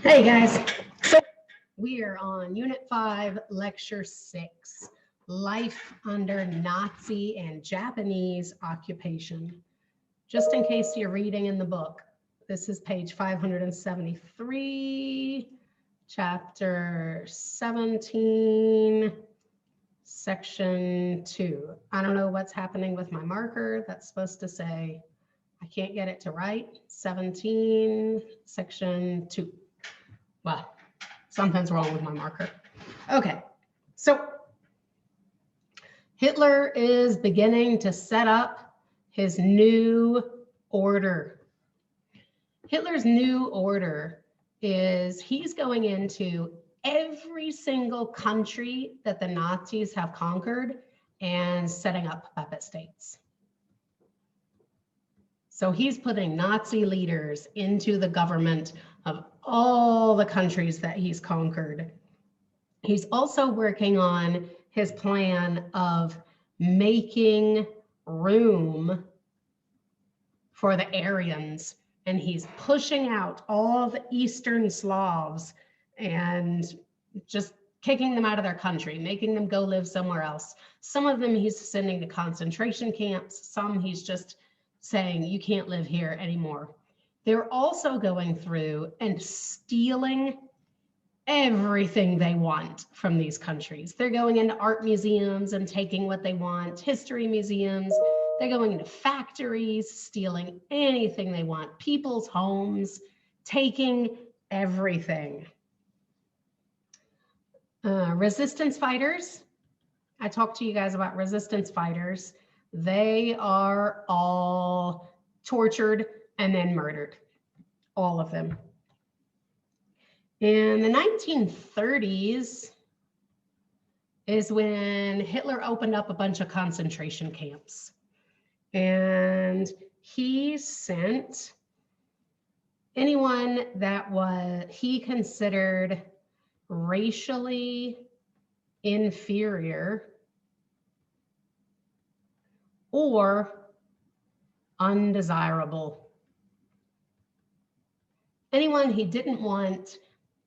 Hey guys, so we are on Unit 5, Lecture 6, Life Under Nazi and Japanese Occupation. Just in case you're reading in the book, this is page 573, chapter 17, section 2. I don't know what's happening with my marker. That's supposed to say, I can't get it to write, 17, section 2. Well, something's wrong with my marker. Okay, so Hitler is beginning to set up his new order. Hitler's new order is he's going into every single country that the Nazis have conquered and setting up puppet states. So he's putting Nazi leaders into the government of all the countries that he's conquered. He's also working on his plan of making room for the Aryans, and he's pushing out all the Eastern Slavs and just kicking them out of their country, making them go live somewhere else. Some of them he's sending to concentration camps, some he's just saying, you can't live here anymore. They're also going through and stealing everything they want from these countries. They're going into art museums and taking what they want, history museums. They're going into factories, stealing anything they want, people's homes, taking everything. Resistance fighters. I talked to you guys about resistance fighters. They are all tortured and then murdered, all of them. In the 1930s is when Hitler opened up a bunch of concentration camps. And he sent anyone that he considered racially inferior or undesirable. Anyone he didn't want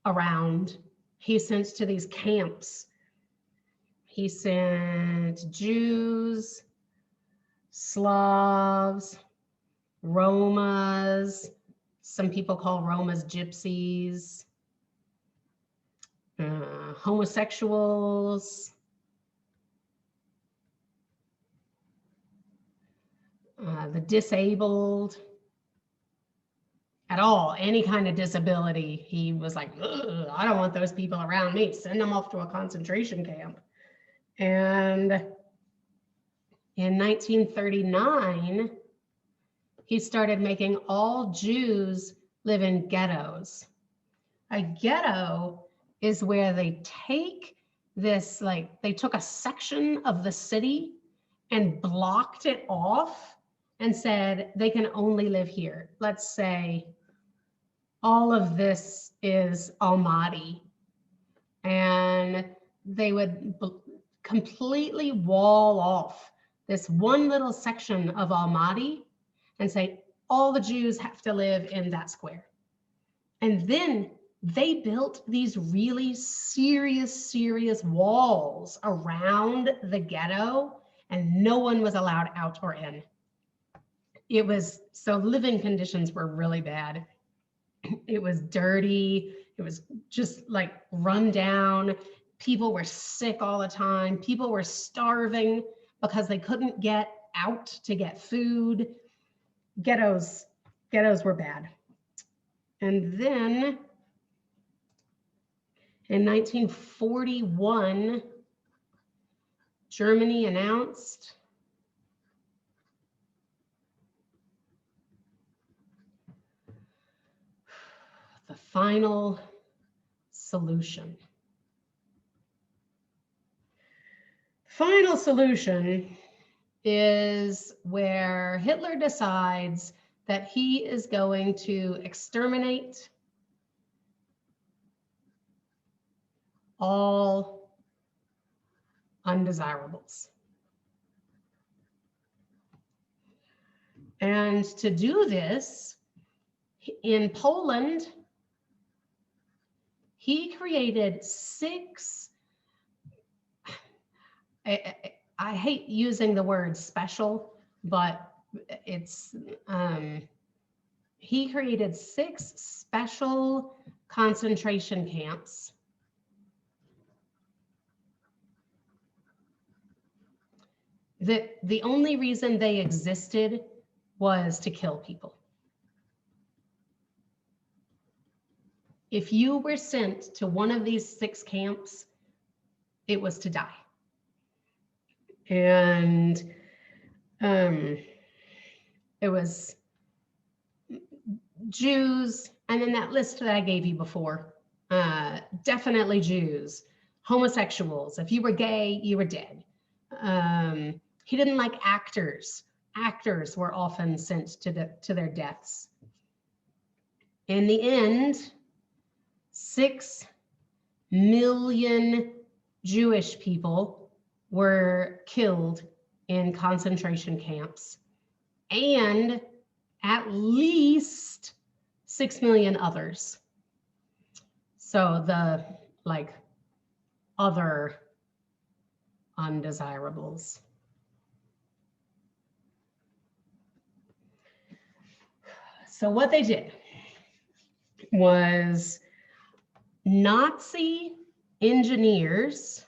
around, he sent to these camps. He sent Jews, Slavs, Romas, some people call Romas gypsies, homosexuals, the disabled, at all, any kind of disability. He was like, I don't want those people around me. Send them off to a concentration camp. And in 1939, he started making all Jews live in ghettos. A ghetto is where they take this, like, they took a section of the city and blocked it off and said they can only live here. Let's say all of this is Almaty, and they would completely wall off this one little section of Almaty and say all the Jews have to live in that square. And then they built these really serious walls around the ghetto, and no one was allowed out or in. It was, so living conditions were really bad. It was dirty. It was just like run down. People were sick all the time. People were starving because they couldn't get out to get food. Ghettos were bad. And then in 1941, Germany announced the final solution. Final solution is where Hitler decides that he is going to exterminate all undesirables. And to do this, in Poland, He created 6, I hate using the word special, but it's, he created 6 special concentration camps that the only reason they existed was to kill people. If you were sent to one of these 6 camps, it was to die. And it was Jews, and then that list that I gave you before, definitely Jews, homosexuals. If you were gay, you were dead. He didn't like actors. Actors were often sent to their deaths. In the end, 6 million Jewish people were killed in concentration camps, and at least 6 million others. So the other undesirables. So what they did was Nazi engineers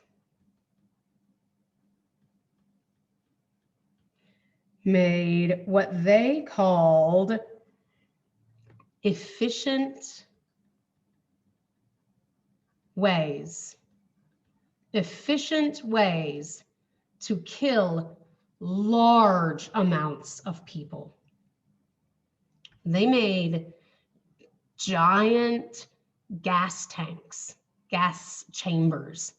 made what they called efficient ways to kill large amounts of people. They made giant gas tanks, gas chambers,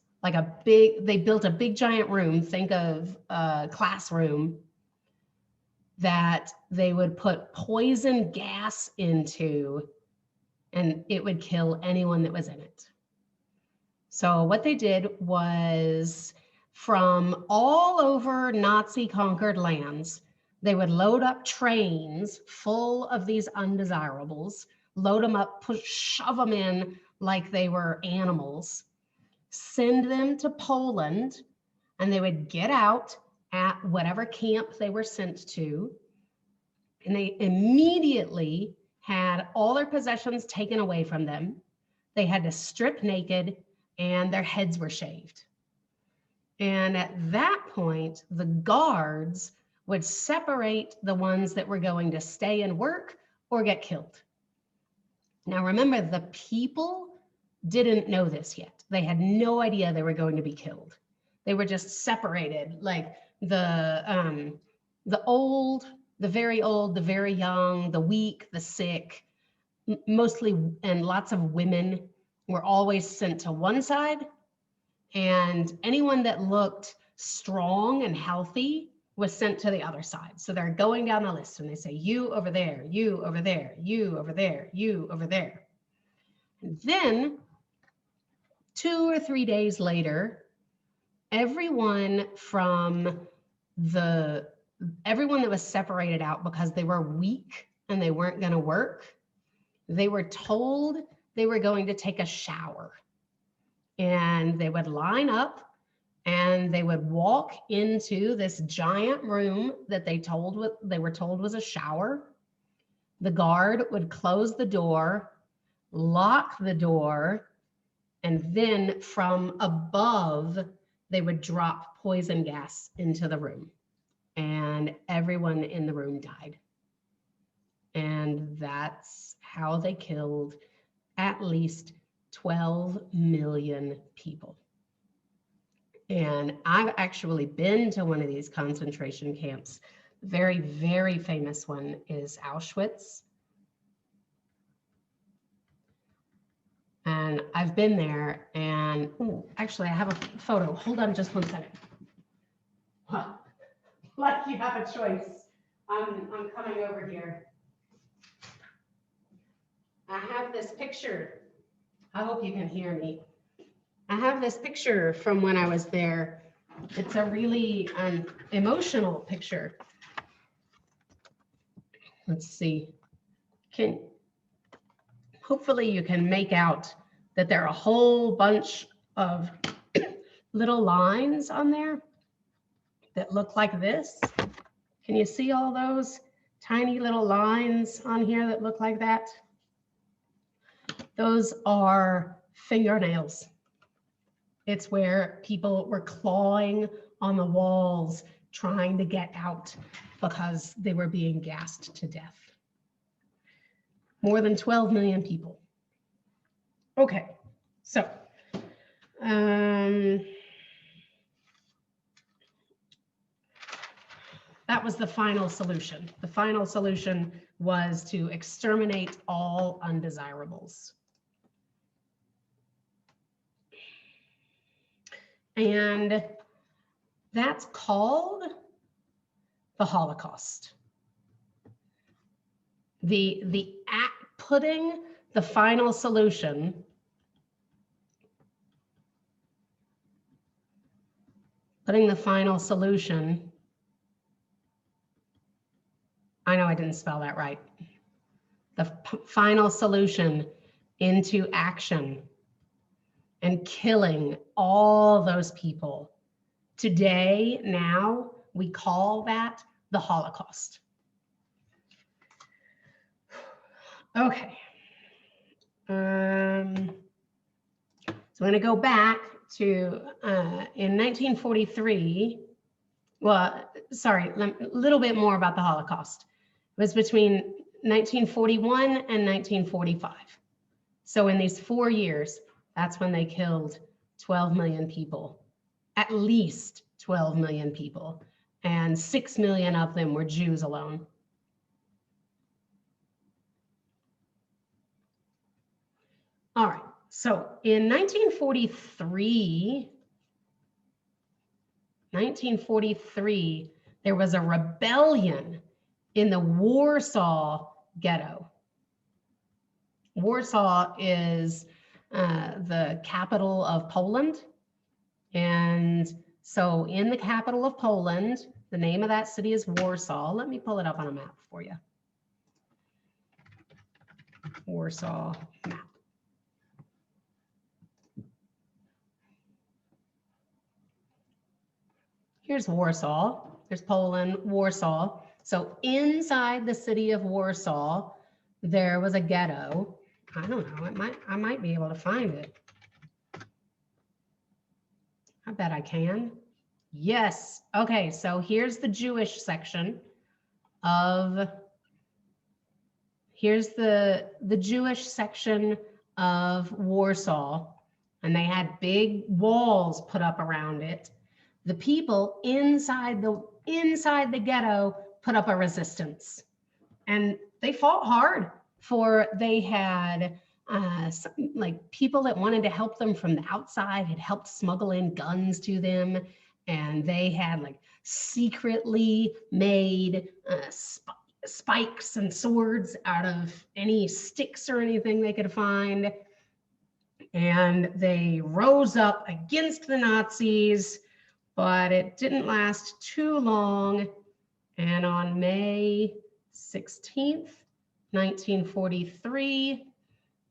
they built a big giant room, think of a classroom, that they would put poison gas into, and it would kill anyone that was in it. So what they did was, from all over Nazi conquered lands, they would load up trains full of these undesirables, load them up, shove them in like they were animals, send them to Poland, and they would get out at whatever camp they were sent to, and they immediately had all their possessions taken away from them. They had to strip naked, and their heads were shaved. And at that point, the guards would separate the ones that were going to stay and work or get killed. Now remember, the people didn't know this yet. They had no idea they were going to be killed. They were just separated, like the old, the very old, the very young, the weak, the sick, mostly, and lots of women were always sent to one side, and anyone that looked strong and healthy was sent to the other side. So they're going down the list and they say, you over there, you over there, you over there, you over there. And then 2 or 3 days later, everyone that was separated out because they were weak and they weren't going to work, they were told they were going to take a shower. And they would line up and they would walk into this giant room that they were told was a shower. The guard would close the door, lock the door, and then from above, they would drop poison gas into the room. And everyone in the room died. And that's how they killed at least 12 million people. And I've actually been to one of these concentration camps. Very, very famous one is Auschwitz. And I've been there, and actually I have a photo. Hold on just 1 second. Well, like you have a choice. I'm coming over here. I have this picture. I hope you can hear me. I have this picture from when I was there. It's a really emotional picture. Let's see. Hopefully you can make out that there are a whole bunch of little lines on there that look like this? Can you see all those tiny little lines on here that look like that? Those are fingernails. It's where people were clawing on the walls trying to get out because they were being gassed to death. More than 12 million people. Okay, so that was the final solution. The final solution was to exterminate all undesirables. And that's called the Holocaust. Putting the final solution I know I didn't spell that right. The final solution into action and killing all those people. Today, now, we call that the Holocaust. Okay. So I'm going to go back to in 1943. Well, sorry, a little bit more about the Holocaust. It was between 1941 and 1945. So in these 4 years, that's when they killed 12 million people, at least 12 million people, and 6 million of them were Jews alone. All right, so in 1943, there was a rebellion in the Warsaw Ghetto. Warsaw is the capital of Poland. And so in the capital of Poland, the name of that city is Warsaw. Let me pull it up on a map for you. Warsaw map. Here's Warsaw. There's Poland, Warsaw. So inside the city of Warsaw, there was a ghetto. I don't know, I might be able to find it. I bet I can. Yes. Okay, so here's the Jewish section of, here's the Jewish section of Warsaw, and they had big walls put up around it. The people inside the ghetto put up a resistance, and they fought hard. They had like people that wanted to help them from the outside had helped smuggle in guns to them, and they had like secretly made spikes and swords out of any sticks or anything they could find, and they rose up against the Nazis. But it didn't last too long, and on May 16th, 1943,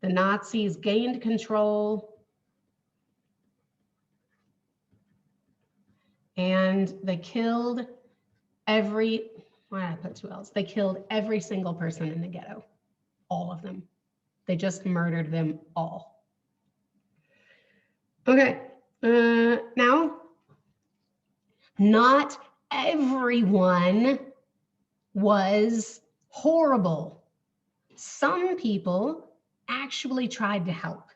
the Nazis gained control, and they killed every, why did I put 2 L's? They killed every single person in the ghetto, all of them. They just murdered them all. Okay, now, not everyone was horrible. Some people actually tried to help.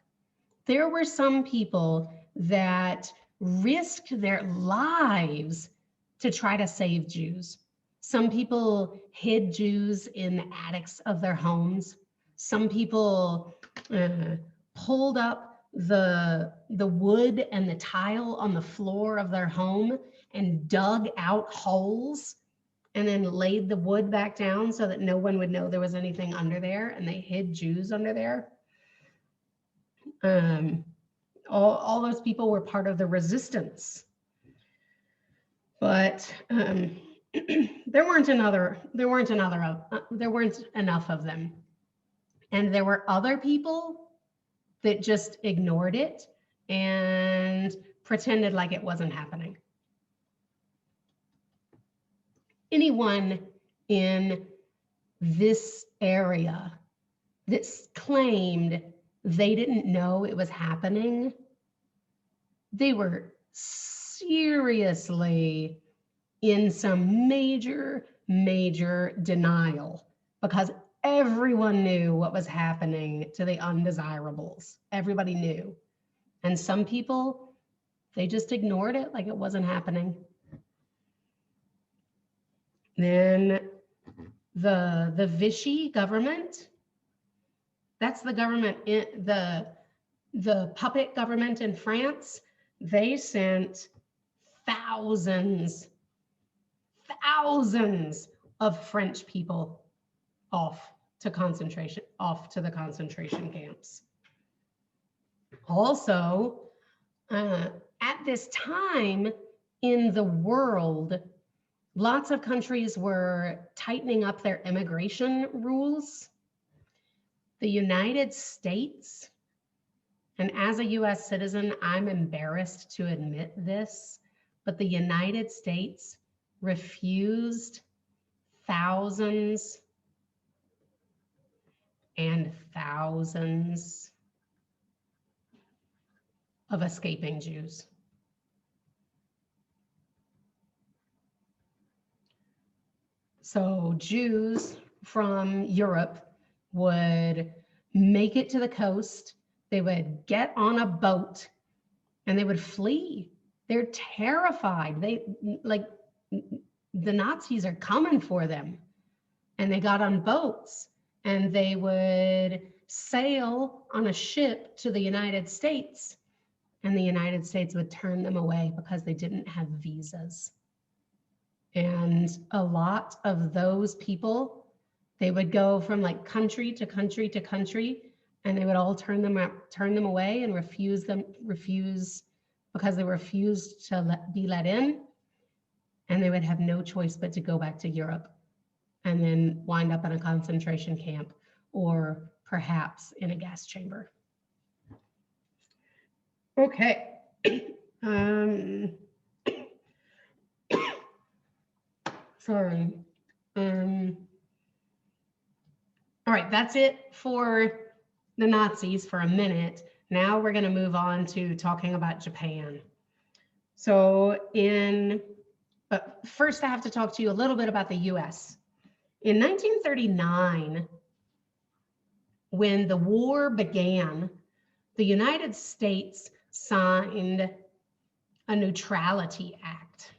There were some people that risked their lives to try to save Jews. Some people hid Jews in the attics of their homes. Some people pulled up the wood and the tile on the floor of their home and dug out holes and then laid the wood back down so that no one would know there was anything under there, and they hid Jews under there. All those people were part of the resistance. But there weren't enough of them. And there were other people that just ignored it and pretended like it wasn't happening. Anyone in this area that claimed they didn't know it was happening, they were seriously in some major denial, because everyone knew what was happening to the undesirables. Everybody knew. And some people, they just ignored it like it wasn't happening. Then the Vichy government, that's the government, the puppet government in France, they sent thousands of French people off to the concentration camps. Also, at this time in the world, lots of countries were tightening up their immigration rules. The United States, and as a US citizen, I'm embarrassed to admit this, but the United States refused thousands and thousands of escaping Jews. So Jews from Europe would make it to the coast, they would get on a boat, and they would flee. They're terrified. The Nazis are coming for them. And they got on boats, and they would sail on a ship to the United States, and the United States would turn them away because they didn't have visas. And a lot of those people, they would go from like country to country to country, and they would all turn them away and refuse because they refused to be let in, and they would have no choice but to go back to Europe and then wind up in a concentration camp or perhaps in a gas chamber. Okay. Sorry. All right, that's it for the Nazis for a minute. Now we're going to move on to talking about Japan. So first I have to talk to you a little bit about the US. In 1939, when the war began, the United States signed a Neutrality Act.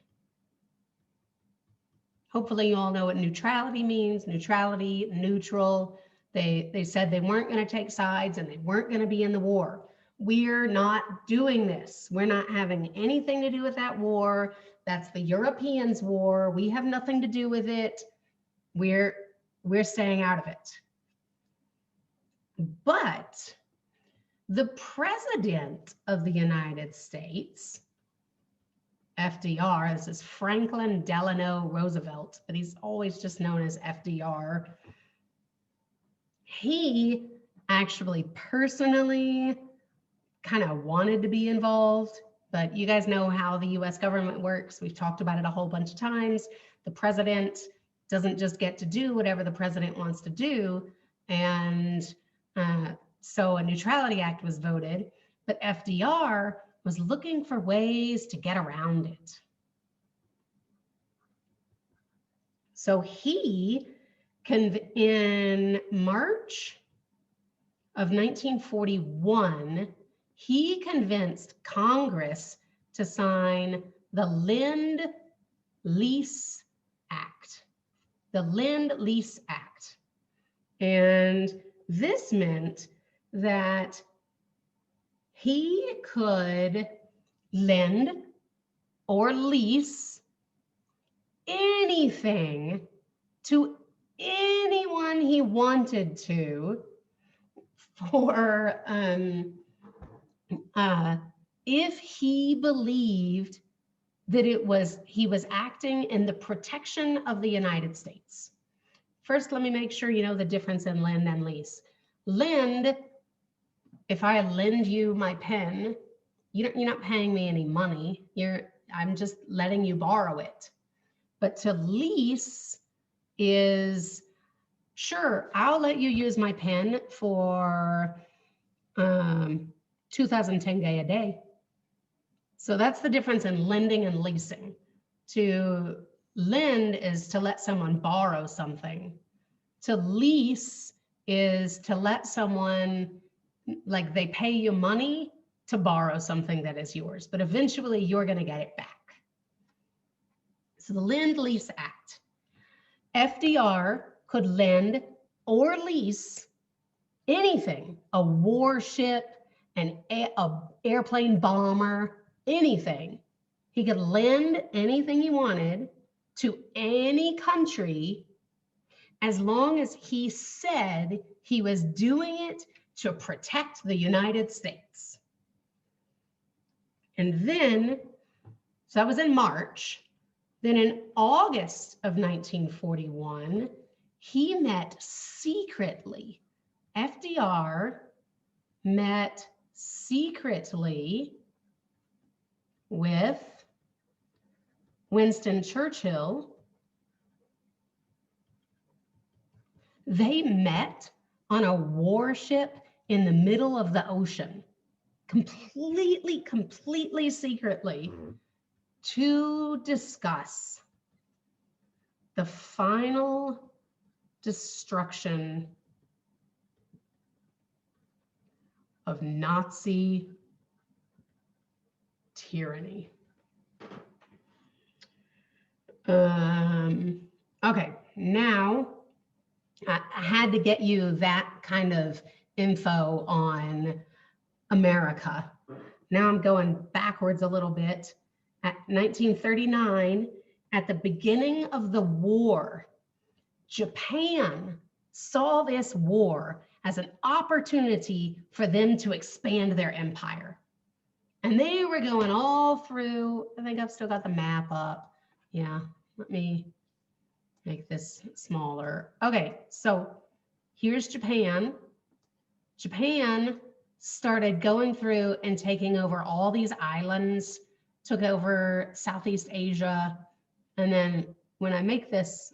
Hopefully you all know what neutrality means. Neutrality, neutral. They said they weren't going to take sides and they weren't going to be in the war. We're not doing this. We're not having anything to do with that war. That's the Europeans' war. We have nothing to do with it. We're staying out of it. But the president of the United States, FDR, this is Franklin Delano Roosevelt, but he's always just known as FDR. He actually personally kind of wanted to be involved, but you guys know how the US government works. We've talked about it a whole bunch of times. The president doesn't just get to do whatever the president wants to do. And so a Neutrality Act was voted, but FDR was looking for ways to get around it. So he, in March of 1941, he convinced Congress to sign the Lend-Lease Act. The Lend-Lease Act. And this meant that he could lend or lease anything to anyone he wanted to for if he believed that he was acting in the protection of the United States. First, let me make sure you know the difference in lend and lease. Lend if I lend you my pen, you're not paying me any money. I'm just letting you borrow it. But to lease is, sure, I'll let you use my pen for 2010 a day. So that's the difference in lending and leasing. To lend is to let someone borrow something. To lease is to let someone, like, they pay you money to borrow something that is yours, but eventually you're going to get it back. So the Lend-Lease Act. FDR could lend or lease anything, a warship, an airplane bomber, anything. He could lend anything he wanted to any country as long as he said he was doing it to protect the United States. And then, so that was in March. Then in August of 1941, he met secretly. FDR met secretly with Winston Churchill. They met on a warship in the middle of the ocean, completely secretly, to discuss the final destruction of Nazi tyranny. Okay, now I had to get you that kind of info on America. Now I'm going backwards a little bit. At 1939, at the beginning of the war, Japan saw this war as an opportunity for them to expand their empire. And they were going all through, I think I've still got the map up. Yeah, let me make this smaller. Okay, so here's Japan. Japan started going through and taking over all these islands, took over Southeast Asia. And then when I make this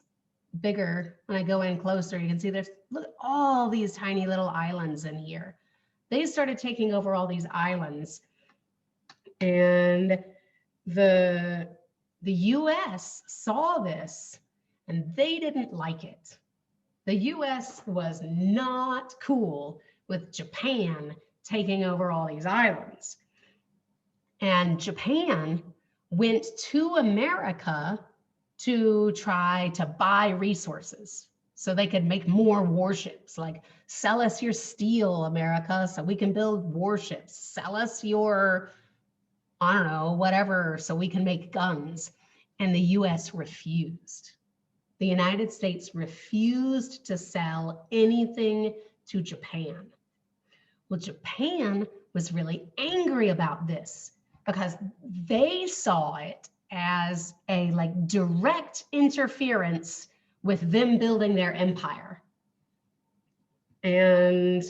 bigger, when I go in closer, you can see there's, look at all these tiny little islands in here. They started taking over all these islands, and the US saw this and they didn't like it. The US was not cool with Japan taking over all these islands. And Japan went to America to try to buy resources so they could make more warships. Like, sell us your steel, America, so we can build warships. Sell us your, I don't know, whatever, so we can make guns. And the US refused. The United States refused to sell anything to Japan. Well, Japan was really angry about this because they saw it as a direct interference with them building their empire. And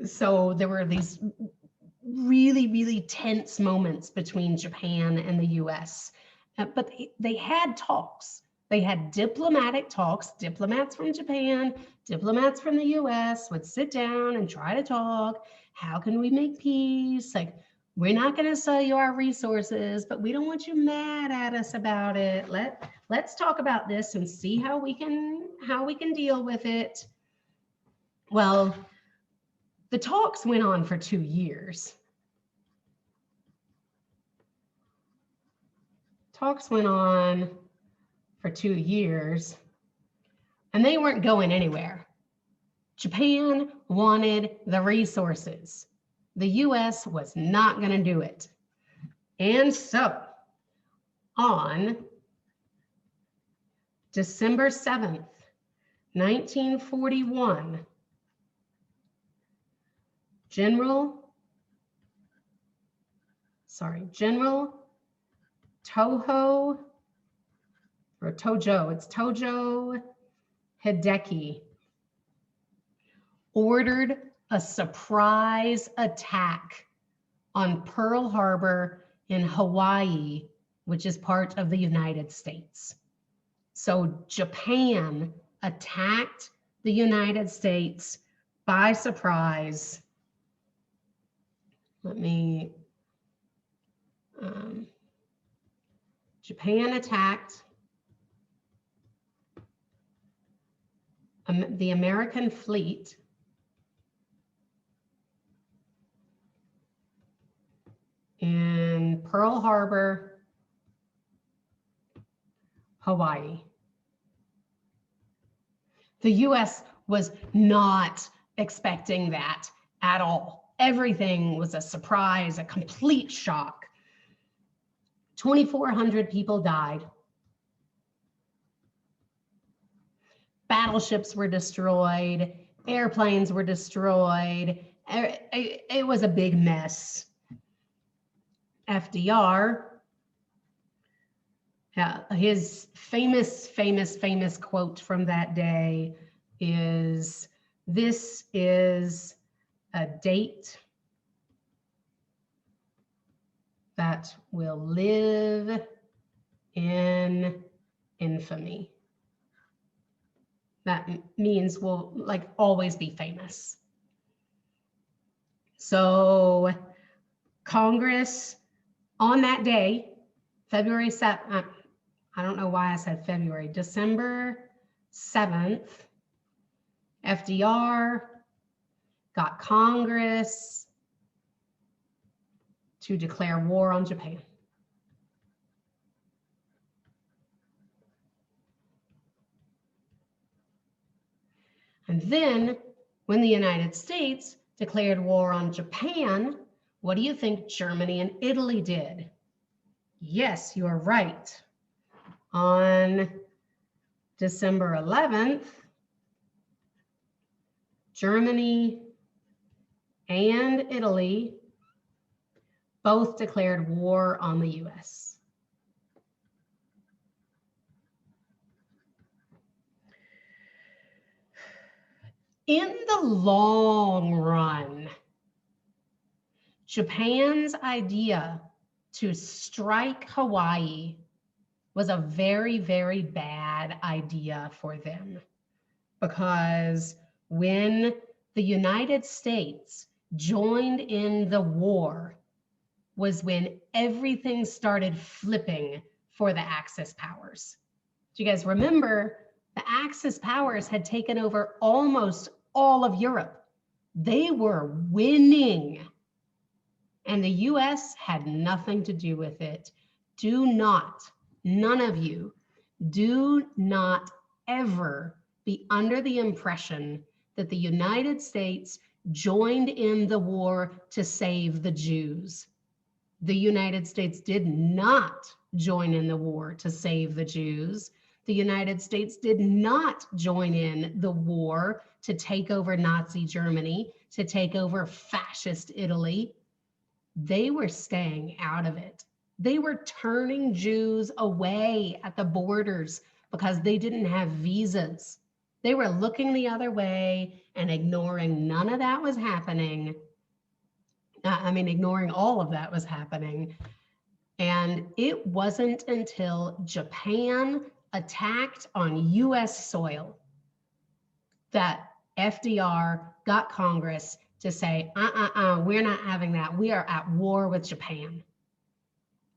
so there were these really tense moments between Japan and the US. But they had talks. They had diplomatic talks. Diplomats from Japan, diplomats from the US would sit down and try to talk. How can we make peace? Like, we're not going to sell you our resources, but we don't want you mad at us about it. Let's talk about this and see how we can deal with it. Well, the talks went on for 2 years. Talks went on for 2 years, and they weren't going anywhere. Japan wanted the resources. The US was not going to do it. And so, on December 7th, 1941, General Tojo Hideki ordered a surprise attack on Pearl Harbor in Hawaii, which is part of the United States. So Japan attacked the United States by surprise. Japan attacked the American fleet in Pearl Harbor, Hawaii. The US was not expecting that at all. Everything was a surprise, a complete shock. 2,400 people died. Battleships were destroyed, airplanes were destroyed. It was a big mess. FDR, his famous quote from that day is, "This is a date that will live in infamy." That means will like always be famous. So Congress on that day, February 7th, I don't know why I said February, December 7th, FDR got Congress to declare war on Japan. And then when the United States declared war on Japan, what do you think Germany and Italy did? Yes, you are right. On December 11th, Germany and Italy both declared war on the US. In the long run, Japan's idea to strike Hawaii was a very, very bad idea for them, because when the United States joined in the war was when everything started flipping for the Axis powers. Do you guys remember? The Axis powers had taken over almost all of Europe. They were winning, and the US had nothing to do with it. Do not, none of you, do not ever be under the impression that the United States joined in the war to save the Jews. The United States did not join in the war to save the Jews. The United States did not join in the war to take over Nazi Germany, to take over fascist Italy. They were staying out of it. They were turning Jews away at the borders because they didn't have visas. They were looking the other way and ignoring none of that was happening. Ignoring all of that was happening. And it wasn't until Japan attacked on US soil that FDR got Congress to say, we're not having that. We are at war with Japan.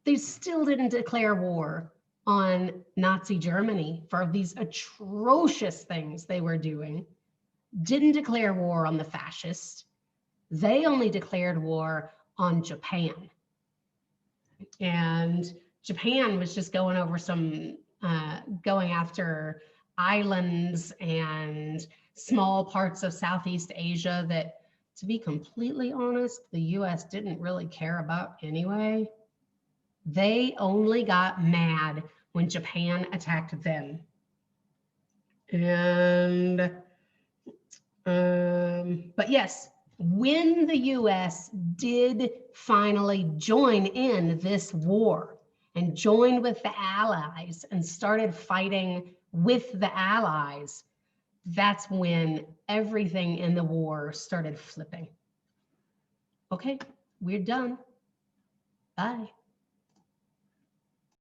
They still didn't declare war on Nazi Germany for these atrocious things they were doing. Didn't declare war on the fascists. They only declared war on Japan. And Japan was just going over going after islands and small parts of Southeast Asia that, to be completely honest, the US didn't really care about anyway. They only got mad when Japan attacked them. And, but yes, when the US did finally join in this war and joined with the Allies and started fighting with the Allies, that's when everything in the war started flipping. Okay, we're done. Bye.